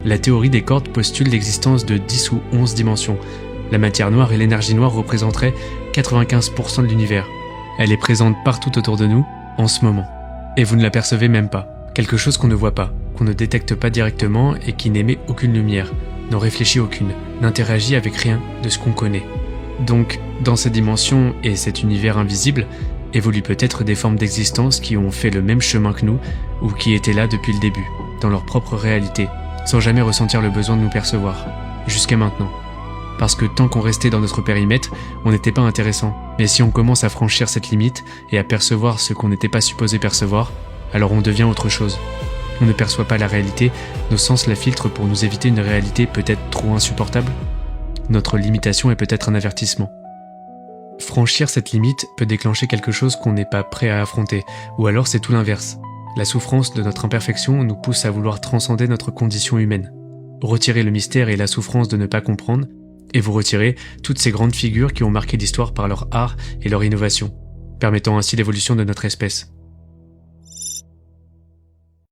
La théorie des cordes postule l'existence de 10 ou 11 dimensions. La matière noire et l'énergie noire représenteraient 95% de l'univers. Elle est présente partout autour de nous, en ce moment. Et vous ne l'apercevez même pas. Quelque chose qu'on ne voit pas, qu'on ne détecte pas directement et qui n'émet aucune lumière, n'en réfléchit aucune, n'interagit avec rien de ce qu'on connaît. Donc, dans cette dimension et cet univers invisible, évoluent peut-être des formes d'existence qui ont fait le même chemin que nous ou qui étaient là depuis le début, dans leur propre réalité, sans jamais ressentir le besoin de nous percevoir, jusqu'à maintenant. Parce que tant qu'on restait dans notre périmètre, on n'était pas intéressant. Mais si on commence à franchir cette limite et à percevoir ce qu'on n'était pas supposé percevoir, alors on devient autre chose. On ne perçoit pas la réalité, nos sens la filtrent pour nous éviter une réalité peut-être trop insupportable. Notre limitation est peut-être un avertissement. Franchir cette limite peut déclencher quelque chose qu'on n'est pas prêt à affronter, ou alors c'est tout l'inverse. La souffrance de notre imperfection nous pousse à vouloir transcender notre condition humaine. Retirer le mystère et la souffrance de ne pas comprendre, et vous retirez toutes ces grandes figures qui ont marqué l'histoire par leur art et leur innovation, permettant ainsi l'évolution de notre espèce.